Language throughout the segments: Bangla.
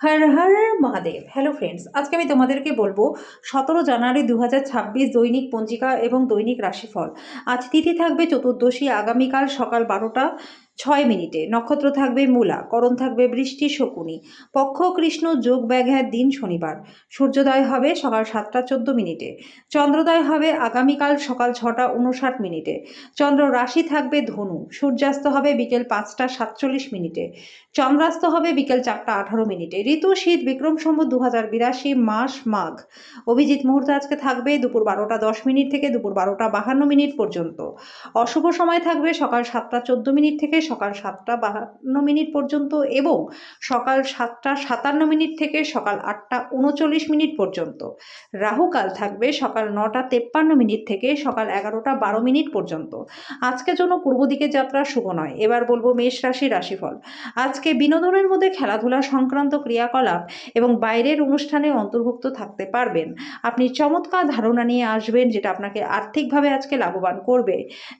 হর হর মহাদেব। হ্যালো ফ্রেন্ডস, আজকে আমি তোমাদেরকে বলবো 17 জানুয়ারি 2026 দৈনিক পঞ্জিকা এবং দৈনিক রাশিফল। আজ তিথি থাকবে চতুর্দশী, আগামীকাল সকাল 12টা 6 মিনিটে। নক্ষত্র থাকবে মূলা, করণ থাকবে বৃষ্টি শকুনি, পক্ষ কৃষ্ণ, যোগ ব্যাঘাত, দিন শনিবার। সূর্যোদয় হবে সকাল 7টা 14 মিনিটে। চন্দ্রোদয় হবে আগামীকাল সকাল 6টা 59 মিনিটে। চন্দ্র রাশি থাকবে ধনু। সূর্যাস্ত হবে বিকেল 5টা 47 মিনিটে। চন্দ্রাস্ত হবে বিকেল 4টা 18 মিনিটে। ঋতু শীত, বিক্রম সম্বত 2082, মাস মাঘ। অভিজিৎ মুহূর্ত আজকে থাকবে দুপুর 12টা 10 মিনিট থেকে দুপুর 12টা 52 মিনিট পর্যন্ত। অশুভ সময় থাকবে সকাল 7টা 14 মিনিট থেকে সকাল 7টা 52 মিনিট পর্যন্ত এবং সকাল 7টা 57 মিনিট থেকে সকাল 8টা 39 মিনিট পর্যন্ত। রাহুকাল থাকবে সকাল 9টা 53 মিনিট থেকে সকাল 11টা 12 মিনিট পর্যন্ত। আজকের জন্য পূর্ব দিকে যাত্রা শুভ নয়। এবার বলবো মেষ রাশির রাশিফল। আজকে বিনোদনের মধ্যে খেলাধুলা সংক্রান্ত ক্রিয়াকলাপ এবং বাইরের অনুষ্ঠানে অন্তর্ভুক্ত থাকতে পারবেন। আপনি চমৎকার ধারণা নিয়ে আসবেন যেটা আপনাকে আর্থিকভাবে আজকে লাভবান করবে।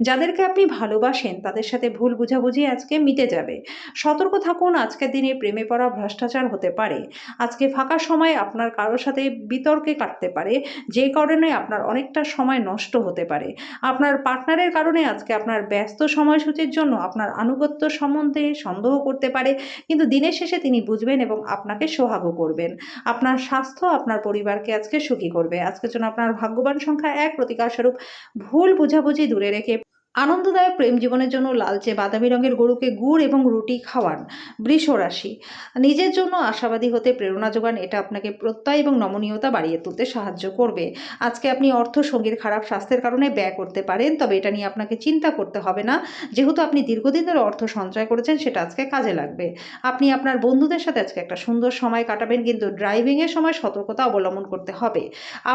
যাদেরকে আপনি ভালোবাসেন তাদের সাথে ভুল বুঝাবুঝি আজকে মিটে যাবে। সতর্ক থাকুন, আজকের দিনে প্রেমে পড়া ভ্রষ্টাচার হতে পারে। আজকে ফাঁকা সময় আপনার কারোর সাথে বিতর্কে কাটতে পারে, যে কারণে আপনার অনেকটা সময় নষ্ট হতে পারে। আপনার পার্টনারের কারণে আজকে আপনার ব্যস্ত সময়সূচির জন্য আপনার আনুগত্য সম্বন্ধে সন্দেহ করতে পারে, কিন্তু দিনের শেষে তিনি বুঝবেন এবং আপনাকে সোহাগও করবেন। আপনার স্বাস্থ্য আপনার পরিবারকে আজকে সুখী করবে। আজকের জন্য আপনার ভাগ্যবান সংখ্যা 1, প্রতিকারস্বরূপ ভুল বুঝাবুঝি দূরে রেখে আনন্দদায়ক প্রেম জীবনের জন্য লালচে বাদামি রঙের গরুকে গুড় এবং রুটি খাওয়ান। বৃষ রাশি, নিজের জন্য আশাবাদী হতে প্রেরণা যোগান। এটা আপনাকে প্রত্যয় এবং নমনীয়তা বাড়িয়ে তুলতে সাহায্য করবে। আজকে আপনি অর্থ সঙ্গীর খারাপ স্বাস্থ্যের কারণে ব্যয় করতে পারেন, তবে এটা নিয়ে আপনাকে চিন্তা করতে হবে না, যেহেতু আপনি দীর্ঘদিন ধরে অর্থ সঞ্চয় করেছেন সেটা আজকে কাজে লাগবে। আপনি আপনার বন্ধুদের সাথে আজকে একটা সুন্দর সময় কাটাবেন, কিন্তু ড্রাইভিংয়ের সময় সতর্কতা অবলম্বন করতে হবে।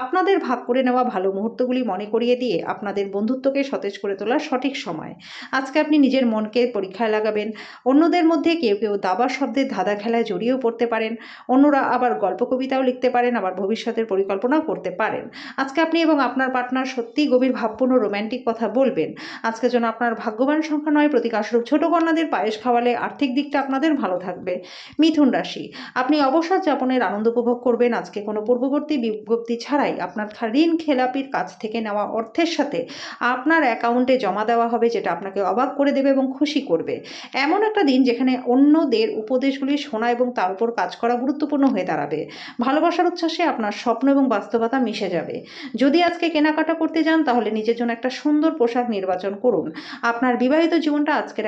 আপনাদের ভাগ করে নেওয়া ভালো মুহূর্তগুলি মনে করিয়ে দিয়ে আপনাদের বন্ধুত্বকে সতেজ করে তোলার সঠিক সময়। আজকে আপনি নিজের মনকে পরীক্ষায় লাগাবেন। অন্যদের মধ্যে কেউ কেউ দাবা শব্দের ধাঁধা খেলায় জড়িয়েও পড়তে পারেন, অন্যরা আবার গল্প কবিতাও লিখতে পারেন, আবার ভবিষ্যতের পরিকল্পনাও করতে পারেন। আজকে আপনি এবং আপনার পার্টনার সত্যিই গভীর ভাবপূর্ণ রোম্যান্টিক কথা বলবেন। আজকের জন্য আপনার ভাগ্যবান সংখ্যা 9, প্রতিকারস্বরূপ ছোট কন্যাদের পায়েস খাওয়ালে আর্থিক দিকটা আপনাদের ভালো থাকবে। মিথুন রাশি, আপনি অবসর যাপনের আনন্দ উপভোগ করবেন। আজকে কোনো পূর্ববর্তী বিজ্ঞপ্তি ছাড়াই আপনার ঋণ খেলাপির কাছ থেকে নেওয়া অর্থের সাথে আপনার অ্যাকাউন্টে জমা দেওয়া হবে, যেটা আপনাকে অবাক করে দেবে এবং খুশি করবে। এমন একটা দিন যেখানে অন্যদের উপদেশগুলি শোনা এবং তার উপর কাজ করা গুরুত্বপূর্ণ হয়ে দাঁড়াবে। ভালোবাসার উচ্ছ্বাসে আপনার স্বপ্ন এবং বাস্তবতা মিশে যাবে। যদি আজকে কেনাকাটা করতে যান তাহলে নিজের জন্য একটা সুন্দর পোশাক নির্বাচন করুন। আপনার বিবাহিত জীবনটা আজকের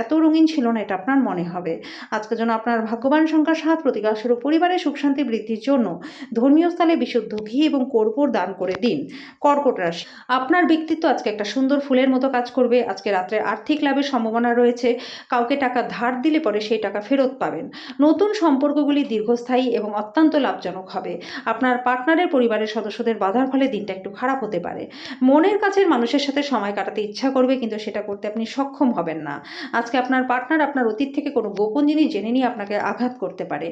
এত রঙিন ছিল না, এটা আপনার মনে হবে। আজকের জন্য আপনার ভাগ্যবান সংখ্যা 7, প্রতিকারস্বরূপ পরিবারের সুখ শান্তি বৃদ্ধির জন্য ধর্মীয় স্থানে বিশুদ্ধ ঘি এবং কর্পূর দান করে দিন। কর্কট রাশি, আপনার ব্যক্তিত্ব আজকে একটা সুন্দর ফুলের মতো কাজ করবে। আজকে রাত্রে আর্থিক লাভের সম্ভাবনা রয়েছে। কাউকে টাকা ধার দিলে পরে সেই টাকা ফেরত পাবেন। নতুন সম্পর্কগুলি দীর্ঘস্থায়ী এবং অত্যন্ত লাভজনক হবে। আপনার পার্টনারের পরিবারের সদস্যদের বাধার ফলে দিনটা একটু খারাপ হতে পারে। মনের কাছের মানুষের সাথে সময় কাটাতে ইচ্ছা করবে, কিন্তু সেটা করতে আপনি সক্ষম হবেন না। আজকে আপনার পার্টনার আপনার অতীত থেকে কোনো গোপন জিনিস জেনে নিয়ে আপনাকে আঘাত করতে পারে।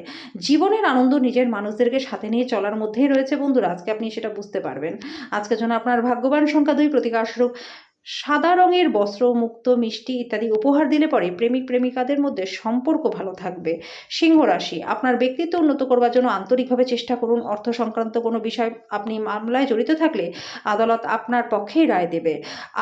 জীবনের আনন্দ নিজের মানুষদেরকে সাথে নিয়ে চলার মধ্যেই রয়েছে বন্ধুরা, আজকে আপনি সেটা বুঝতে পারবেন। আজকের জন্য আপনার ভাগ্যবান সংখ্যা 2, প্রতিকারস্বরূপ সাদা রঙের বস্ত্র, মুক্তো, মিষ্টি ইত্যাদি উপহার দিলে পরে প্রেমিক প্রেমিকাদের মধ্যে সম্পর্ক ভালো থাকবে। সিংহ রাশি, আপনার ব্যক্তিত্ব উন্নত করবার জন্য আন্তরিকভাবে চেষ্টা করুন। অর্থ সংক্রান্ত কোনো বিষয় আপনি মামলায় জড়িত থাকলে আদালত আপনার পক্ষেই রায় দেবে।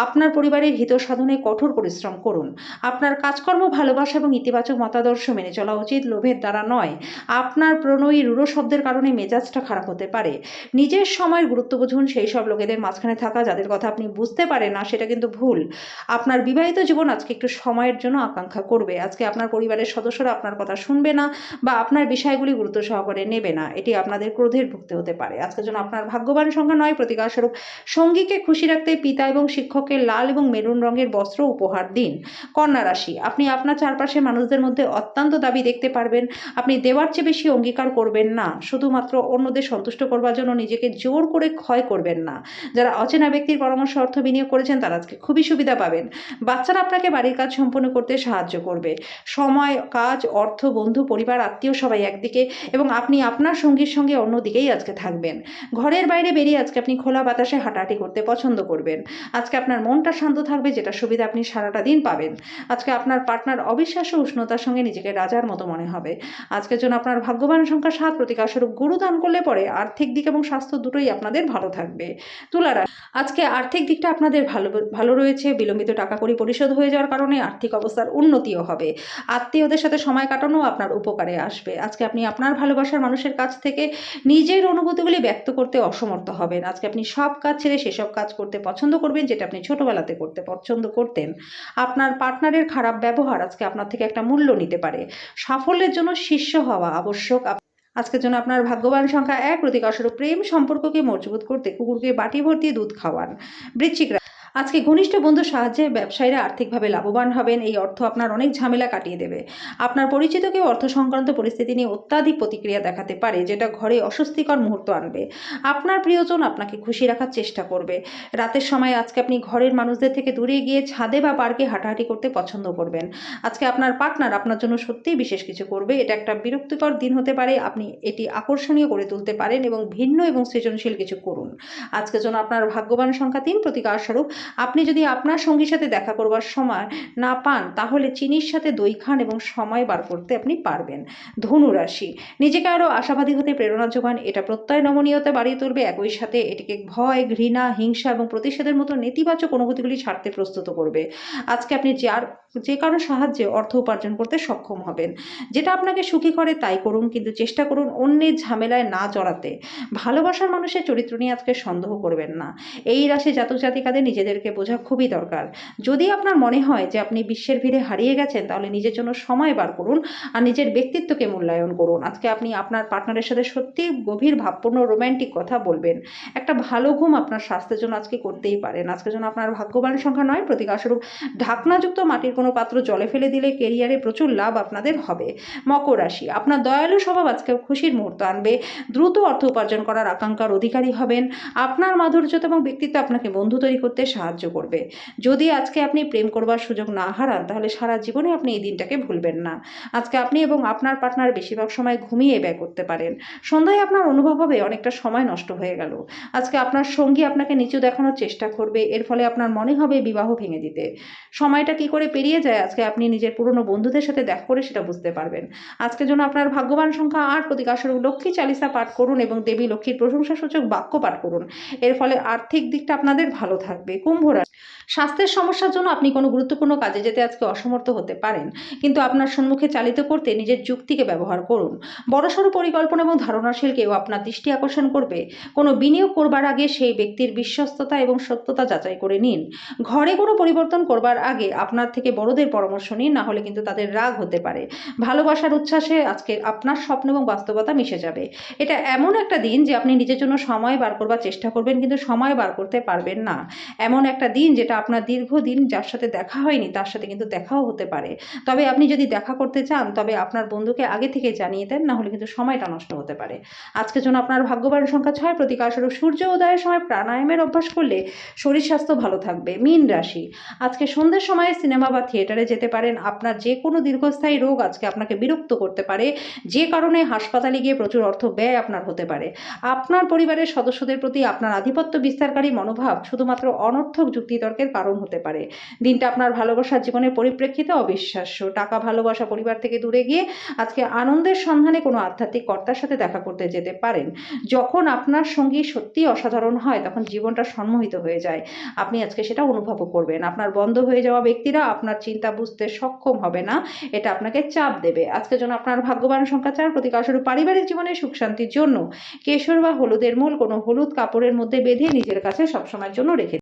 আপনার পরিবারের হিত সাধনে কঠোর পরিশ্রম করুন। আপনার কাজকর্ম, ভালোবাসা এবং ইতিবাচক মতাদর্শ মেনে চলা উচিত, লোভের দ্বারা নয়। আপনার প্রণয়ী রূঢ় শব্দের কারণে মেজাজটা খারাপ হতে পারে। নিজের সময়ের গুরুত্ব বুঝুন। সেই সব লোকেদের মাঝখানে থাকা যাদের কথা আপনি বুঝতে পারেন না, সেটা কিন্তু ভুল। আপনার বিবাহিত জীবন আজকে একটু সময়ের জন্য আকাঙ্ক্ষা করবে। আজকে আপনার পরিবারের সদস্যরা আপনার কথা শুনবে না বা আপনার বিষয়গুলি গুরুত্ব সহকারে নেবে না, এটি আপনাদের ক্রোধের ভুক্তি হতে পারে। আজকের জন্য আপনার ভাগ্যবান সংখ্যা 9, প্রতিকারস্বরূপ সঙ্গীকে খুশি রাখতে পিতা এবং শিক্ষককে লাল এবং মেরুন রঙের বস্ত্র উপহার দিন। কন্যা রাশি, আপনি আপনার চারপাশে মানুষদের মধ্যে অত্যন্ত দাবি দেখতে পারবেন। আপনি দেওয়ার চেয়ে বেশি অঙ্গীকার করবেন না। শুধুমাত্র অন্যদের সন্তুষ্ট করবার জন্য নিজেকে জোর করে ক্ষয় করবেন না। যারা অচেনা ব্যক্তির পরামর্শ অর্থ বিনিয়োগ করেছেন তারা আজকে খুবই সুবিধা পাবেন। বাচ্চারা আপনাকে বাড়ির কাজ সম্পন্ন করতে সাহায্য করবে। সময়, কাজ, অর্থ, বন্ধু, পরিবার, আত্মীয় সবাই একদিকে এবং আপনি আপনার সঙ্গীর সঙ্গে অন্যদিকেই আজকে থাকবেন। ঘরের বাইরে বেরিয়ে আজকে আপনি খোলা বাতাসে হাঁটাহাঁটি করতে পছন্দ করবেন। আজকে আপনার মনটা শান্ত থাকবে, যেটা সুবিধা আপনি সারাটা দিন পাবেন। আজকে আপনার পার্টনার অবিশ্বাস্য উষ্ণতার সঙ্গে নিজেকে রাজার মতো মনে হবে। আজকের জন্য আপনার ভাগ্যবান সংখ্যা 7, প্রতিকারস্বরূপ গুরু দান করলে পরে আর্থিক দিক এবং স্বাস্থ্য দুটোই আপনাদের ভালো থাকবে। তুলা রাশি, আজকে আর্থিক দিকটা আপনাদের ভালো রয়েছে। বিলম্বিত টাকা কড়ি পরিশোধ হয়ে যাওয়ার কারণে আর্থিক অবস্থার উন্নতিও হবে। আত্মীয়দের সাথে সময় কাটানো আপনার উপকারে আসবে। আজকে আপনি আপনার ভালোবাসার মানুষের কাছ থেকে নিজের অনুভূতিগুলি ব্যক্ত করতে অসমর্থ হবেন। আজকে আপনি সব কাজ ছেড়ে সেসব কাজ করতে পছন্দ করবেন যেটা আপনি ছোটবেলাতে করতে পছন্দ করতেন। আপনার পার্টনারের খারাপ ব্যবহার আজকে আপনার থেকে একটা মূল্য নিতে পারে। সাফল্যের জন্য শিষ্য হওয়া আবশ্যক। আজকের জন্য আপনার ভাগ্যবান সংখ্যা 1, প্রতিকারস্বরূপ প্রেম সম্পর্ককে মজবুত করতে কুকুরকে বাটি ভর্তি দুধ খাওয়ান। বৃশ্চিক রাশি, আজকে ঘনিষ্ঠ বন্ধুর সাহায্যে ব্যবসায়ীরা আর্থিকভাবে লাভবান হবেন। এই অর্থ আপনার অনেক ঝামেলা কাটিয়ে দেবে। আপনার পরিচিত কেউ অর্থ সংক্রান্ত পরিস্থিতি নিয়ে অত্যাধিক প্রতিক্রিয়া দেখাতে পারে, যেটা ঘরে অস্বস্তিকর মুহূর্ত আনবে। আপনার প্রিয়জন আপনাকে খুশি রাখার চেষ্টা করবে। রাতের সময় আজকে আপনি ঘরের মানুষদের থেকে দূরে গিয়ে ছাদে বা পার্কে হাঁটাহাঁটি করতে পছন্দ করবেন। আজকে আপনার পার্টনার আপনার জন্য সত্যিই বিশেষ কিছু করবে। এটা একটা বিরক্তিকর দিন হতে পারে, আপনি এটি আকর্ষণীয় করে তুলতে পারেন এবং ভিন্ন এবং সৃজনশীল কিছু করুন। আজকের জন্য আপনার ভাগ্যবান সংখ্যা 3, প্রতিকারস্বরূপ আপনি যদি আপনার সঙ্গীর সাথে দেখা করবার সময় না পান, তাহলে চিনির সাথে দই খান এবং সময় বার করতে আপনি পারবেন। ধনু রাশি, নিজেকে আরও আশাবাদী হতে প্রেরণা যোগান। এটা প্রত্যয় নমনীয়তা বাড়িয়ে তুলবে। একই সাথে এটিকে ভয়, ঘৃণা, হিংসা এবং প্রতিষেধের মতো নেতিবাচক অনুভূতিগুলি ছাড়তে প্রস্তুত করবে। আজকে আপনি যে কারো সাহায্যে অর্থ উপার্জন করতে সক্ষম হবেন। যেটা আপনাকে সুখী করে তাই করুন, কিন্তু চেষ্টা করুন অন্যের ঝামেলায় না জড়াতে। ভালোবাসার মানুষের চরিত্র নিয়ে আজকে সন্দেহ করবেন না। এই রাশি জাতক জাতিকাদের নিজেদেরকে বোঝা খুবই দরকার। যদি আপনার মনে হয় যে আপনি বিশ্বের ভিড়ে হারিয়ে গেছেন, তাহলে নিজের জন্য সময় বার করুন আর নিজের ব্যক্তিত্বকে মূল্যায়ন করুন। আজকে আপনি আপনার পার্টনারের সাথে সত্যি গভীর ভাবপূর্ণ রোম্যান্টিক কথা বলবেন। একটা ভালো ঘুম আপনার স্বাস্থ্যের জন্য আজকে করতেই পারেন। আজকের জন্য আপনার ভাগ্যবান সংখ্যা 9, প্রতিকারস্বরূপ ঢাকনাযুক্ত মাটির কোনো পাত্র জলে ফেলে দিলে কেরিয়ারে প্রচুর লাভ আপনাদের হবে। মকর রাশি, আপনার দয়ালু স্বভাব আজকে খুশির মুহূর্ত আনবে। দ্রুত অর্থ উপার্জন করার আকাঙ্ক্ষার অধিকারী হবেন। আপনার মাধুর্যতা এবং ব্যক্তিত্ব আপনাকে বন্ধু তৈরি করতে সাহায্য করবে। যদি আজকে আপনি প্রেম করবার সুযোগ না হারান, তাহলে সারা জীবনে আপনি এই দিনটাকে ভুলবেন না। আজকে আপনি এবং আপনার পার্টনার বেশিরভাগ সময় ঘুমিয়ে ব্যয় করতে পারেন। সন্ধ্যায় আপনার অনুভব হবে অনেকটা সময় নষ্ট হয়ে গেল। আজকে আপনার সঙ্গী আপনাকে নিচু দেখানোর চেষ্টা করবে। এর ফলে আপনার মনে হবে বিবাহ ভেঙে দিতে। সময়টা কি করে পেরিয়ে যায় আজকে আপনি নিজের পুরনো বন্ধুদের সাথে দেখা করে সেটা বুঝতে পারবেন। আজকের জন্য আপনার ভাগ্যবান সংখ্যা 8, প্রতিকারস্বরূপ লক্ষ্মী চালিসা পাঠ করুন এবং দেবী লক্ষ্মীর প্রশংসাসূচক বাক্য পাঠ করুন। এর ফলে আর্থিক দিকটা আপনাদের ভালো থাকবে। কুম্ভ রাশি, স্বাস্থ্যের সমস্যার জন্য আপনি কোনো গুরুত্বপূর্ণ কাজে যেতে আজকে অসমর্থ হতে পারেন, কিন্তু আপনার সম্মুখে চালিত করতে নিজের যুক্তিকে ব্যবহার করুন। বড়সড় পরিকল্পনা এবং ধারণাশীল কেউ আপনার দৃষ্টি আকর্ষণ করবে। কোনো বিনিয়োগ করবার আগে সেই ব্যক্তির বিশ্বস্ততা এবং সত্যতা যাচাই করে নিন। ঘরে কোনো পরিবর্তন করবার আগে আপনার থেকে বড়দের পরামর্শ নিন, না হলে কিন্তু তাদের রাগ হতে পারে। ভালোবাসার উচ্ছ্বাসে আজকে আপনার স্বপ্ন এবং বাস্তবতা মিশে যাবে। এটা এমন একটা দিন যে আপনি নিজের জন্য সময় বার করবার চেষ্টা করবেন, কিন্তু সময় বার করতে পারবেন না। এমন একটা দিন যেটা আপনার দীর্ঘদিন যার সাথে দেখা হয়নি তার সাথে কিন্তু দেখাও হতে পারে। তবে আপনি যদি দেখা করতে চান, তবে আপনার বন্ধুকে আগে থেকে জানিয়ে দেন, না হলে কিন্তু সময়টা নষ্ট হতে পারে। আজকের জন্য আপনার ভাগ্যবান সংখ্যা 6, প্রতিকারস্বরূপ সূর্য উদয়ের সময় প্রাণায়ামের অভ্যাস করলে শরীর স্বাস্থ্য ভালো থাকবে। মীন রাশি, আজকে সন্ধ্যের সময় সিনেমা বা থিয়েটারে যেতে পারেন। আপনার যে কোনো দীর্ঘস্থায়ী রোগ আজকে আপনাকে বিরক্ত করতে পারে, যে কারণে হাসপাতালে গিয়ে প্রচুর অর্থ ব্যয় আপনার হতে পারে। আপনার পরিবারের সদস্যদের প্রতি আপনার আধিপত্য বিস্তারকারী মনোভাব শুধুমাত্র অনর্থক যুক্তিতর্কের কারণ হতে পারে। দিনটা আপনার ভালোবাসার জীবনের পরিপ্রেক্ষিতে অবিশ্বাস্য। টাকা, ভালোবাসা, পরিবার থেকে দূরে গিয়ে আজকে আনন্দের সন্ধানে কোনো আধ্যাত্মিক কর্তার সাথে দেখা করতে যেতে পারেন। যখন আপনার সঙ্গী সত্যিই অসাধারণ হয়, তখন জীবনটা সম্মোহিত হয়ে যায়। আপনি আজকে সেটা অনুভবও করবেন। আপনার বন্ধ হয়ে যাওয়া ব্যক্তিরা আপনার চিন্তা বুঝতে সক্ষম হবে না, এটা আপনাকে চাপ দেবে। আজকের জন্য আপনার ভাগ্যবান সংখ্যা 4, প্রতিকারস্বরূপ পারিবারিক জীবনে সুখ শান্তির জন্য কেশর বা হলুদের মূল কোনো হলুদ কাপড়ের মধ্যে বেঁধে নিজের কাছে সবসময়ের জন্য রেখে